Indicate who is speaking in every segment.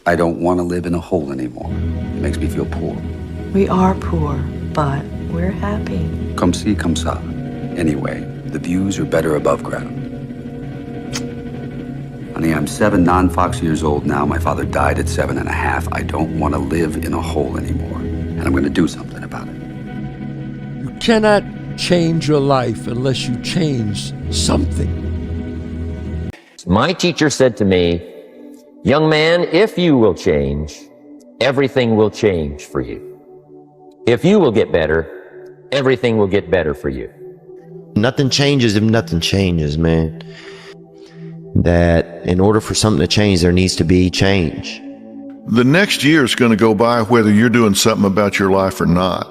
Speaker 1: I don't want to live in a hole anymore. It makes me feel poor.
Speaker 2: We are poor, but we're happy.
Speaker 1: Come see, come sa. Anyway, the views are better above ground. Honey, I'm 7 non-Fox years old now. My father died at 7.5. I don't want to live in a hole anymore. And I'm going to do something about it.
Speaker 3: You cannot change your life unless you change something.
Speaker 4: My teacher said to me, young man, if you will change, everything will change for you. If you will get better, everything will get better for you.
Speaker 5: Nothing changes if nothing changes, man. That in order for something to change, there needs to be change.
Speaker 6: The next year is going to go by whether you're doing something about your life or not.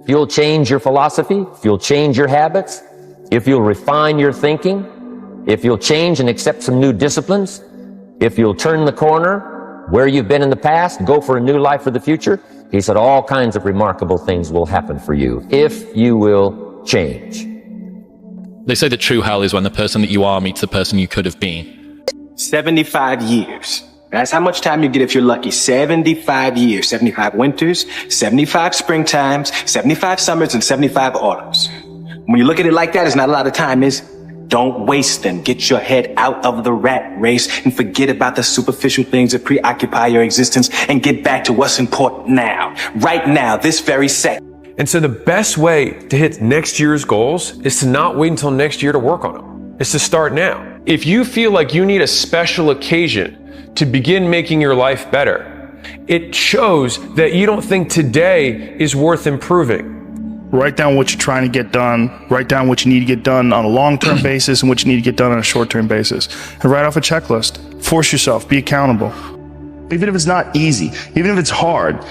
Speaker 4: If you'll change your philosophy, if you'll change your habits, if you'll refine your thinking, if you'll change and accept some new disciplines, if you'll turn the corner where you've been in the past, go for a new life for the future, he said all kinds of remarkable things will happen for you if you will change.
Speaker 7: They say that true hell is when the person that you are meets the person you could have been.
Speaker 8: 75 years. That's how much time you get if you're lucky. 75 years, 75 winters, 75 springtimes, 75 summers, and 75 autumns. When you look at it like that, it's not a lot of time, is don't waste them. Get your head out of the rat race and forget about the superficial things that preoccupy your existence and get back to what's important now. Right now, this very second.
Speaker 9: And so the best way to hit next year's goals is to not wait until next year to work on them. It's to start now. If you feel like you need a special occasion to begin making your life better, it shows that you don't think today is worth improving.
Speaker 10: Write down what you're trying to get done. Write down what you need to get done on a long-term basis and what you need to get done on a short-term basis. And write off a checklist. Force yourself. Be accountable. Even if it's not easy, even if it's hard,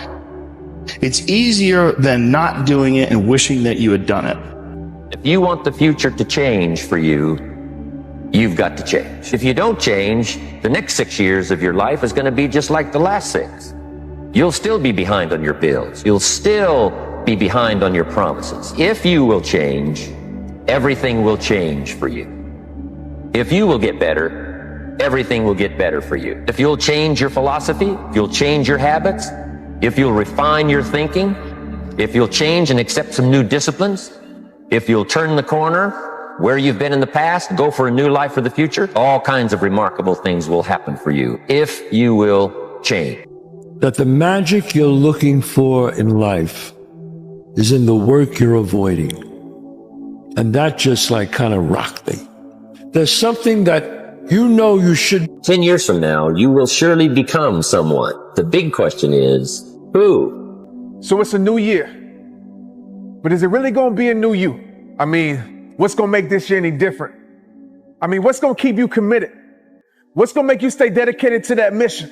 Speaker 10: it's easier than not doing it and wishing that you had done it.
Speaker 4: If you want the future to change for you, you've got to change. If you don't change, the next 6 years of your life is going to be just like the last 6. You'll still be behind on your bills. You'll still be behind on your promises. If you will change, everything will change for you. If you will get better, everything will get better for you. If you'll change your philosophy, if you'll change your habits, if you'll refine your thinking, if you'll change and accept some new disciplines, if you'll turn the corner where you've been in the past, go for a new life for the future, all kinds of remarkable things will happen for you if you will change.
Speaker 3: That the magic you're looking for in life is in the work you're avoiding. And that just like kind of rocked me. There's something that you know you should.
Speaker 4: 10 years from now, you will surely become someone. The big question is, who?
Speaker 9: So it's a new year. But is it really going to be a new you? I mean, what's going to make this year any different? I mean, what's going to keep you committed? What's going to make you stay dedicated to that mission?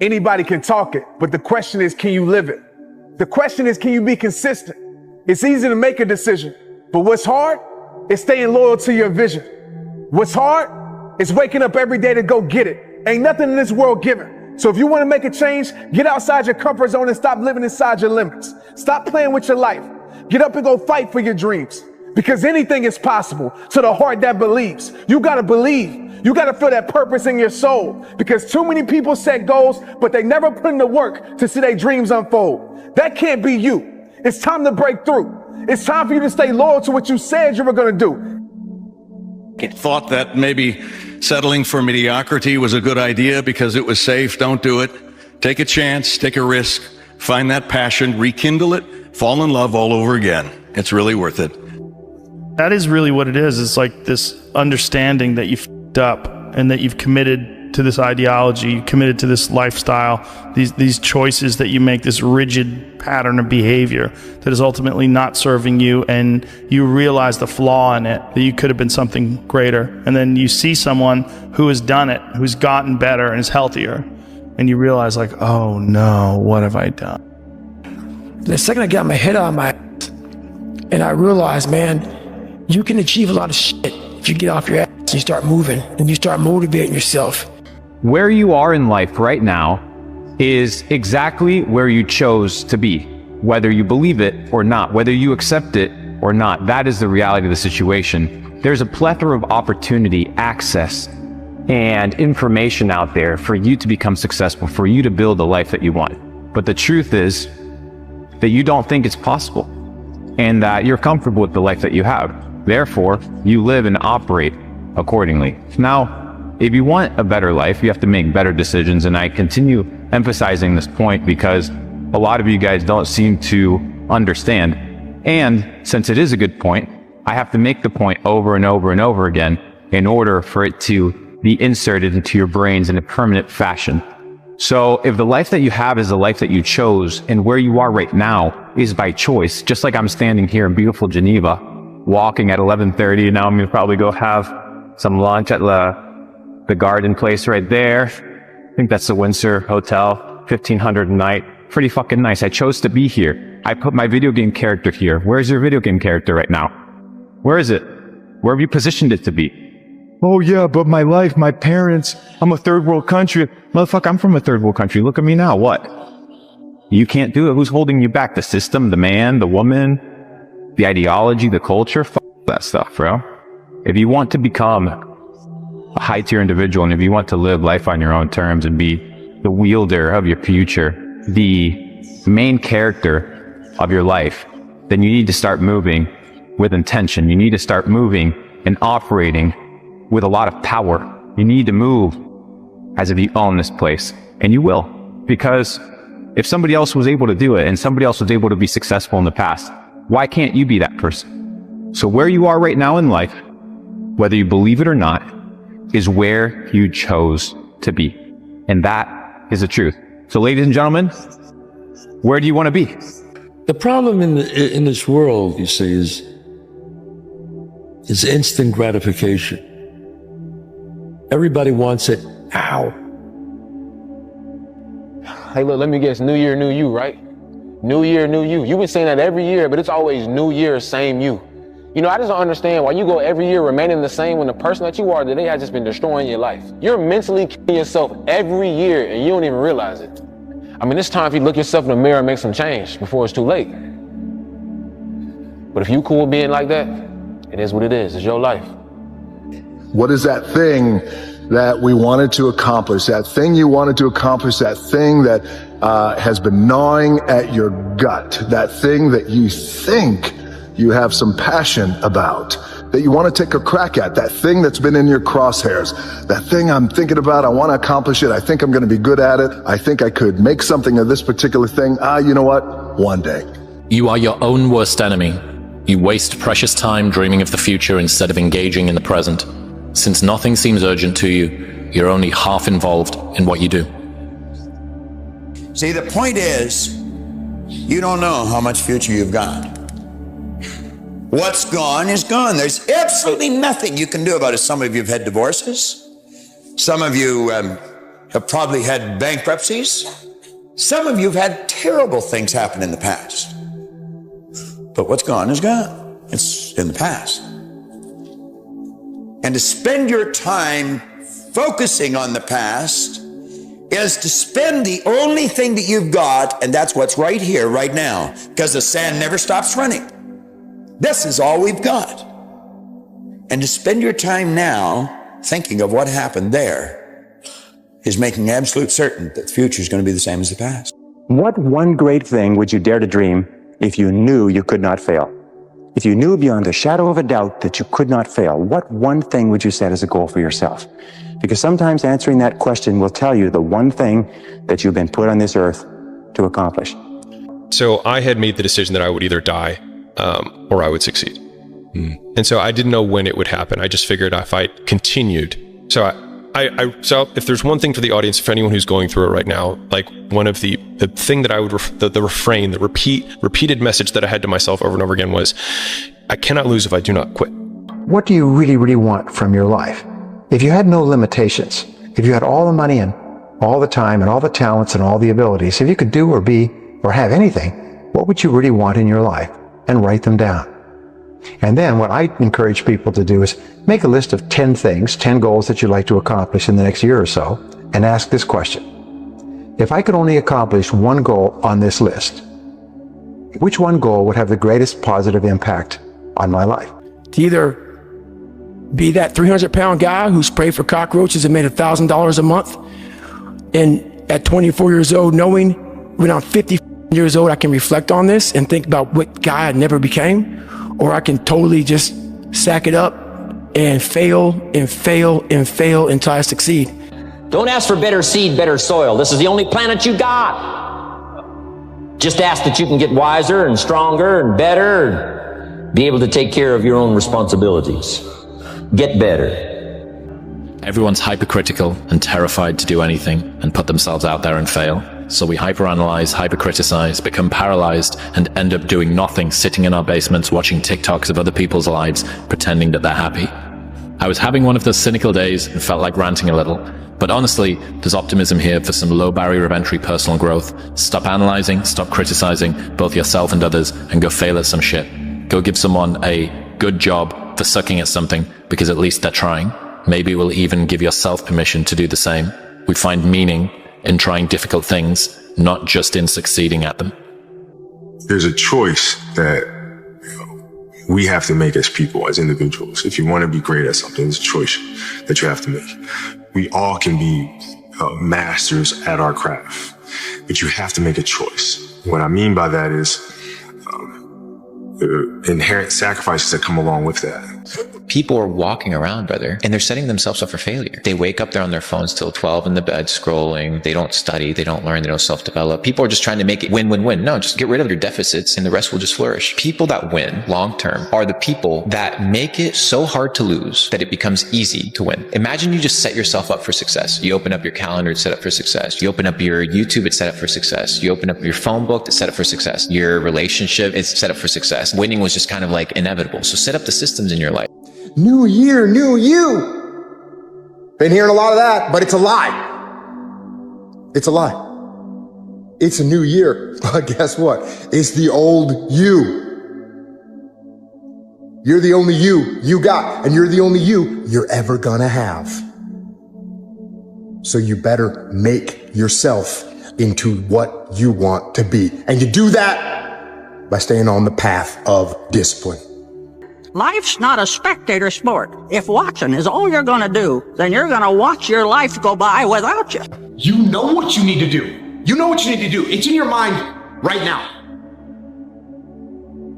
Speaker 9: Anybody can talk it, but the question is, can you live it? The question is, can you be consistent? It's easy to make a decision, but what's hard is staying loyal to your vision. What's hard is waking up every day to go get it. Ain't nothing in this world given. So if you want to make a change, get outside your comfort zone and stop living inside your limits. Stop playing with your life. Get up and go fight for your dreams, because anything is possible to the heart that believes. You got to believe. You got to feel that purpose in your soul, because too many people set goals, but they never put in the work to see their dreams unfold. That can't be you. It's time to break through. It's time for you to stay loyal to what you said you were going to do.
Speaker 11: Thought that maybe settling for mediocrity was a good idea because it was safe. Don't do it. Take a chance, take a risk, find that passion, rekindle it, fall in love all over again. It's really worth it.
Speaker 10: That is really what it is. It's like this understanding that you f***ed up and that you've committed to this ideology, you committed to this lifestyle, these choices that you make, this rigid pattern of behavior that is ultimately not serving you, and you realize the flaw in it, that you could have been something greater. And then you see someone who has done it, who's gotten better and is healthier, and you realize like, oh no, what have I done?
Speaker 12: The second I got my head on my ass, and I realized, man, you can achieve a lot of shit if you get off your ass and you start moving and you start motivating yourself.
Speaker 13: Where you are in life right now is exactly where you chose to be, whether you believe it or not, whether you accept it or not. That is the reality of the situation. There's a plethora of opportunity, access and information out there for you to become successful, for you to build the life that you want. But the truth is that you don't think it's possible and that you're comfortable with the life that you have. Therefore, you live and operate accordingly. Now, if you want a better life, you have to make better decisions. And I continue emphasizing this point because a lot of you guys don't seem to understand. And since it is a good point, I have to make the point over and over and over again in order for it to be inserted into your brains in a permanent fashion. So if the life that you have is the life that you chose, and where you are right now is by choice, just like I'm standing here in beautiful Geneva, walking at 11:30, and now I'm gonna probably go have some lunch at the garden place right there. I think that's the Windsor Hotel, $1,500 a night. Pretty fucking nice. I chose to be here. I put my video game character here. Where's your video game character right now? Where is it? Where have you positioned it to be? Oh yeah, but my life, my parents, I'm a third world country. Motherfucker, I'm from a third world country. Look at me now. What? You can't do it. Who's holding you back? The system, the man, the woman, the ideology, the culture? Fuck that stuff, bro. If you want to become a high tier individual, and if you want to live life on your own terms and be the wielder of your future, the main character of your life, then you need to start moving with intention. You need to start moving and operating with a lot of power. You need to move as if you own this place, and you will. Because if somebody else was able to do it and somebody else was able to be successful in the past, why can't you be that person? So where you are right now in life, whether you believe it or not, is where you chose to be. And that is the truth. So ladies and gentlemen, where do you want to be?
Speaker 3: The problem in this world, you see, is instant gratification. Everybody wants it now.
Speaker 14: Hey, look, let me guess. New year, new you, right? New year, new you. You've been saying that every year, but it's always new year, same you. You know, I just don't understand why you go every year remaining the same when the person that you are today has just been destroying your life. You're mentally killing yourself every year and you don't even realize it. I mean, it's time for you to look yourself in the mirror and make some change before it's too late. But if you cool being like that, it is what it is. It's your life.
Speaker 6: What is that thing that we wanted to accomplish? That thing you wanted to accomplish, that thing that has been gnawing at your gut, that thing that you think you have some passion about, that you want to take a crack at, that thing that's been in your crosshairs, that thing I'm thinking about, I want to accomplish it, I think I'm going to be good at it, I think I could make something of this particular thing. You know what? One day.
Speaker 7: You are your own worst enemy. You waste precious time dreaming of the future instead of engaging in the present. Since nothing seems urgent to you, you're only half involved in what you do.
Speaker 15: See, the point is, you don't know how much future you've got. What's gone is gone. There's absolutely nothing you can do about it. Some of you have had divorces. Some of you have probably had bankruptcies. Some of you have had terrible things happen in the past. But what's gone is gone. It's in the past. And to spend your time focusing on the past is to spend the only thing that you've got, and that's what's right here, right now, because the sand never stops running. This is all we've got. And to spend your time now thinking of what happened there is making absolute certain that the future is going to be the same as the past.
Speaker 16: What one great thing would you dare to dream if you knew you could not fail? If you knew beyond a shadow of a doubt that you could not fail, what one thing would you set as a goal for yourself? Because sometimes answering that question will tell you the one thing that you've been put on this earth to accomplish.
Speaker 17: So I had made the decision that I would either die or I would succeed. And so I didn't know when it would happen. I just figured if I continued. So so if there's one thing for the audience, for anyone who's going through it right now, like one of the thing that I would, the refrain, the repeated message that I had to myself over and over again was, I cannot lose if I do not quit.
Speaker 18: What do you really, really want from your life? If you had no limitations, if you had all the money and all the time and all the talents and all the abilities, if you could do or be or have anything, what would you really want in your life? And write them down. And then what I encourage people to do is make a list of 10 things, 10 goals that you'd like to accomplish in the next year or so, and ask this question. If I could only accomplish one goal on this list, which one goal would have the greatest positive impact on my life?
Speaker 12: To either be that 300-pound guy who sprayed for cockroaches and made $1,000 a month. And at 24 years old, knowing when I'm 50 years old, I can reflect on this and think about what guy I never became, or I can totally just sack it up and fail and fail and fail until I succeed.
Speaker 4: Don't ask for better seed, better soil. This is the only planet you got. Just ask that you can get wiser and stronger and better and be able to take care of your own responsibilities. Get better.
Speaker 7: Everyone's hypercritical and terrified to do anything and put themselves out there and fail. So we hyperanalyze, hypercriticize, become paralyzed, and end up doing nothing, sitting in our basements watching TikToks of other people's lives, pretending that they're happy. I was having one of those cynical days and felt like ranting a little. But honestly, there's optimism here for some low barrier of entry personal growth. Stop analyzing, stop criticizing, both yourself and others, and go fail at some shit. Go give someone a good job for sucking at something, because at least they're trying. Maybe we'll even give yourself permission to do the same. We find meaning in trying difficult things, not just in succeeding at them.
Speaker 19: There's a choice that we have to make as people, as individuals. If you want to be great at something, it's a choice that you have to make. We all can be masters at our craft, but you have to make a choice. What I mean by that is the inherent sacrifices that come along with that.
Speaker 20: People are walking around, brother, and they're setting themselves up for failure. They wake up, they're on their phones till 12 in the bed scrolling. They don't study, they don't learn, they don't self-develop. People are just trying to make it win, win, win. No, just get rid of your deficits and the rest will just flourish. People that win long-term are the people that make it so hard to lose that it becomes easy to win. Imagine you just set yourself up for success. You open up your calendar, it's set up for success. You open up your YouTube, it's set up for success. You open up your phone book, it's set up for success. Your relationship, it's set up for success. Winning was just kind of like inevitable. So set up the systems in your life.
Speaker 21: New year, new you. Been hearing a lot of that, but it's a lie. It's a lie. It's a new year, but guess what? It's the old you. You're the only you got, and you're the only you're ever gonna have. So you better make yourself into what you want to be. And you do that by staying on the path of discipline.
Speaker 22: Life's not a spectator sport. If watching is all you're gonna do, then you're gonna watch your life go by without you.
Speaker 23: You know what you need to do. You know what you need to do. It's in your mind right now.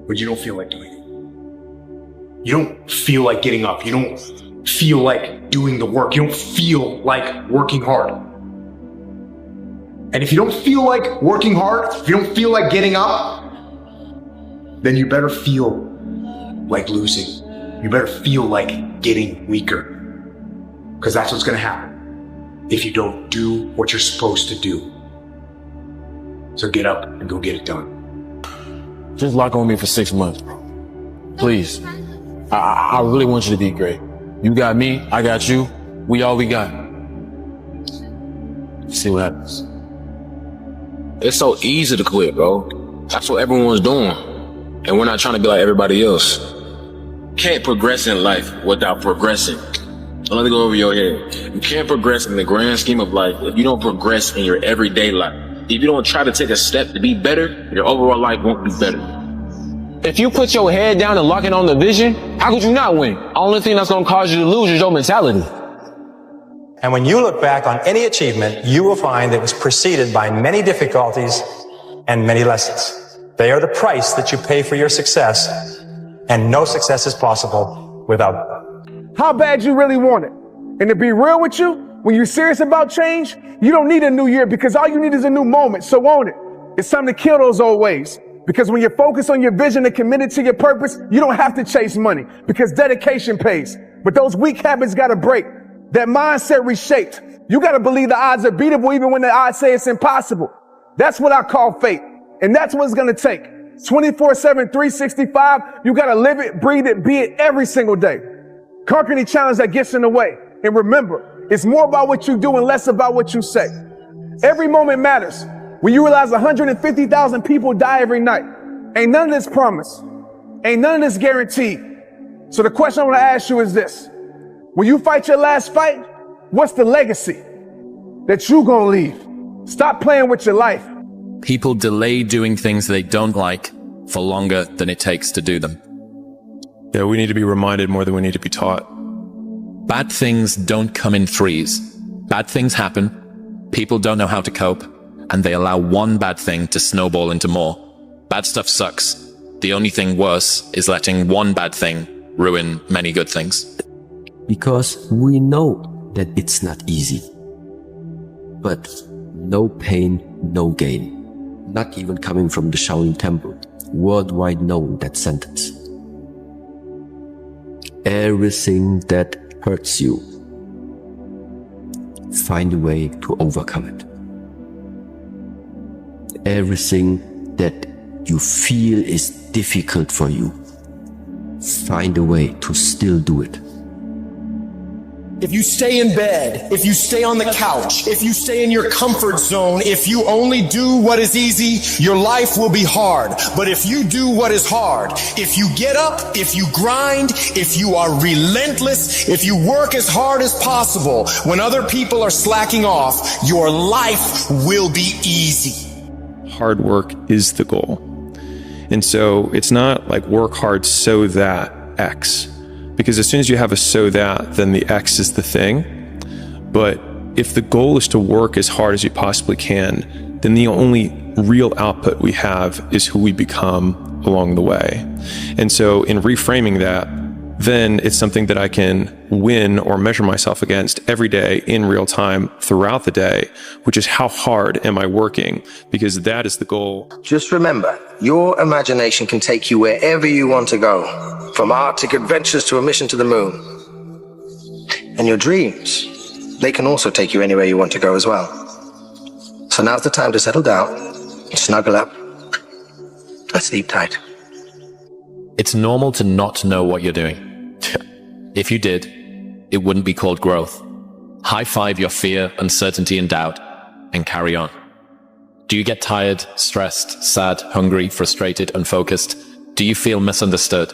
Speaker 23: But you don't feel like doing it. You don't feel like getting up. You don't feel like doing the work. You don't feel like working hard. And if you don't feel like working hard, if you don't feel like getting up, then you better feel like losing. You better feel like getting weaker. Because that's what's gonna happen if you don't do what you're supposed to do. So get up and go get it done.
Speaker 24: Just lock on me for 6 months, bro. Please. I really want you to be great. You got me, I got you. We all we got. See what happens.
Speaker 25: It's so easy to quit, bro. That's what everyone's doing. And we're not trying to be like everybody else. Can't progress in life without progressing. Don't let it go over your head. You can't progress in the grand scheme of life if you don't progress in your everyday life. If you don't try to take a step to be better, your overall life won't be better.
Speaker 14: If you put your head down and lock in on the vision, how could you not win? Only thing that's gonna cause you to lose is your mentality.
Speaker 26: And when you look back on any achievement, you will find that it was preceded by many difficulties and many lessons. They are the price that you pay for your success, and no success is possible without them.
Speaker 9: How bad you really want it. And to be real with you, when you're serious about change, you don't need a new year because all you need is a new moment. So own it. It's time to kill those old ways. Because when you're focused on your vision and committed to your purpose, you don't have to chase money because dedication pays. But those weak habits got to break. That mindset reshaped. You got to believe the odds are beatable even when the odds say it's impossible. That's what I call faith. And that's what it's going to take. 24/7, 365. You got to live it, breathe it, be it every single day. Conquer any challenge that gets in the way. And remember, it's more about what you do and less about what you say. Every moment matters. When you realize 150,000 people die every night, ain't none of this promised. Ain't none of this guaranteed. So the question I want to ask you is this. When you fight your last fight, what's the legacy that you gonna leave? Stop playing with your life.
Speaker 7: People delay doing things they don't like for longer than it takes to do them.
Speaker 17: Yeah, we need to be reminded more than we need to be taught.
Speaker 7: Bad things don't come in threes. Bad things happen, people don't know how to cope, and they allow one bad thing to snowball into more. Bad stuff sucks. The only thing worse is letting one bad thing ruin many good things.
Speaker 1: Because we know that it's not easy. But no pain, no gain. Not even coming from the Shaolin Temple. Worldwide known, that sentence. Everything that hurts you, find a way to overcome it. Everything that you feel is difficult for you, find a way to still do it.
Speaker 2: If you stay in bed, if you stay on the couch, if you stay in your comfort zone, if you only do what is easy, your life will be hard. But if you do what is hard, if you get up, if you grind, if you are relentless, if you work as hard as possible, when other people are slacking off, your life will be easy.
Speaker 17: Hard work is the goal. And so it's not like work hard so that X. Because as soon as you have a so that, then the X is the thing. But if the goal is to work as hard as you possibly can, then the only real output we have is who we become along the way. And so in reframing that, then it's something that I can win or measure myself against every day in real time throughout the day, which is how hard am I working? Because that is the goal.
Speaker 5: Just remember, your imagination can take you wherever you want to go, from Arctic adventures to a mission to the moon. And your dreams, they can also take you anywhere you want to go as well. So now's the time to settle down, snuggle up, and sleep tight.
Speaker 7: It's normal to not know what you're doing. If you did, it wouldn't be called growth. High five your fear, uncertainty, and doubt, and carry on. Do you get tired, stressed, sad, hungry, frustrated, unfocused? Do you feel misunderstood?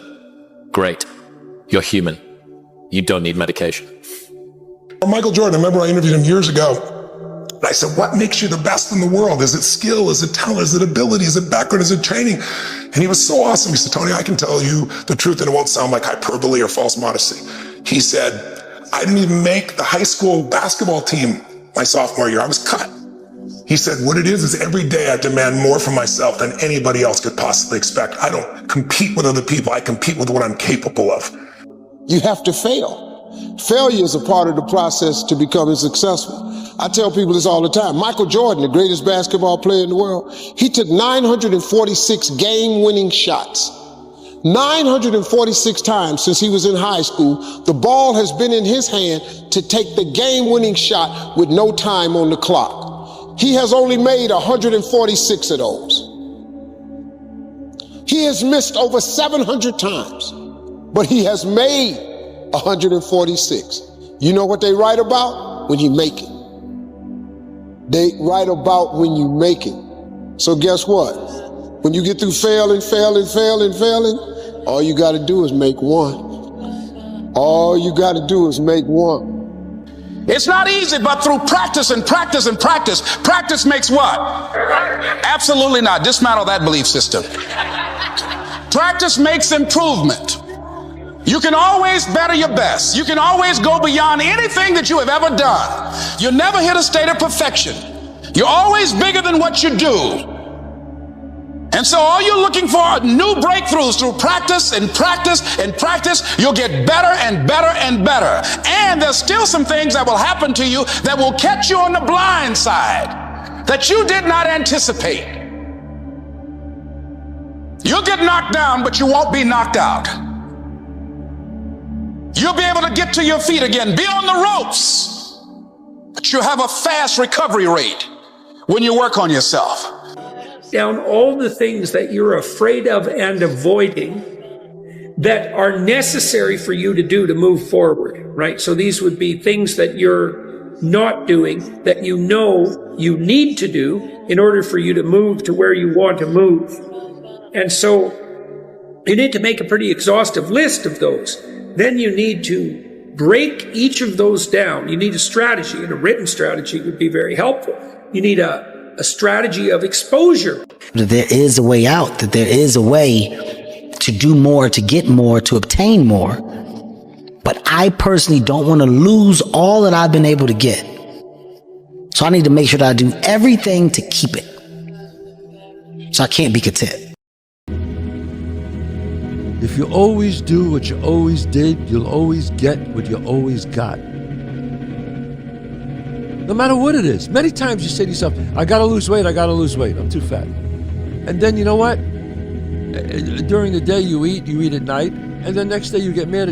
Speaker 7: Great. You're human. You don't need medication.
Speaker 8: Michael Jordan, I remember I interviewed him years ago. And I said, what makes you the best in the world? Is it skill? Is it talent? Is it ability? Is it background? Is it training? And he was so awesome. He said, Tony, I can tell you the truth and it won't sound like hyperbole or false modesty. He said, I didn't even make the high school basketball team my sophomore year. I was cut. He said, what it is every day I demand more from myself than anybody else could possibly expect. I don't compete with other people. I compete with what I'm capable of.
Speaker 10: You have to fail. Failure is a part of the process to becoming successful. I tell people this all the time. Michael Jordan, the greatest basketball player in the world, he took 946 game-winning shots. 946 times since he was in high school, the ball has been in his hand to take the game-winning shot with no time on the clock. He has only made 146 of those. He has missed over 700 times, but he has made 146. You know what they write about? When you make it. They write about when you make it. So guess what? When you get through failing, all you got to do is make one. All you got to do is make one.
Speaker 11: It's not easy, but through practice and practice and practice, practice makes what? Absolutely not. Dismantle that belief system. Practice makes improvement. You can always better your best. You can always go beyond anything that you have ever done. You'll never hit a state of perfection. You're always bigger than what you do. And so all you're looking for are new breakthroughs through practice and practice and practice. You'll get better and better and better. And there's still some things that will happen to you that will catch you on the blind side that you did not anticipate. You'll get knocked down, but you won't be knocked out. You'll be able to get to your feet again, be on the ropes, but you'll have a fast recovery rate when you work on yourself.
Speaker 27: Down all the things that you're afraid of and avoiding that are necessary for you to do to move forward, right? So these would be things that you're not doing that you know you need to do in order for you to move to where you want to move. And so you need to make a pretty exhaustive list of those. Then you need to break each of those down. You need a strategy, and a written strategy would be very helpful. You need a strategy of exposure.
Speaker 28: There is a way out, that there is a way to do more, to get more, to obtain more. But I personally don't want to lose all that I've been able to get. So I need to make sure that I do everything to keep it. So I can't be content.
Speaker 3: If you always do what you always did, you'll always get what you always got. No matter what it is. Many times you say to yourself, I gotta lose weight, I'm too fat. And then you know what? During the day you eat at night, and then next day you get mad at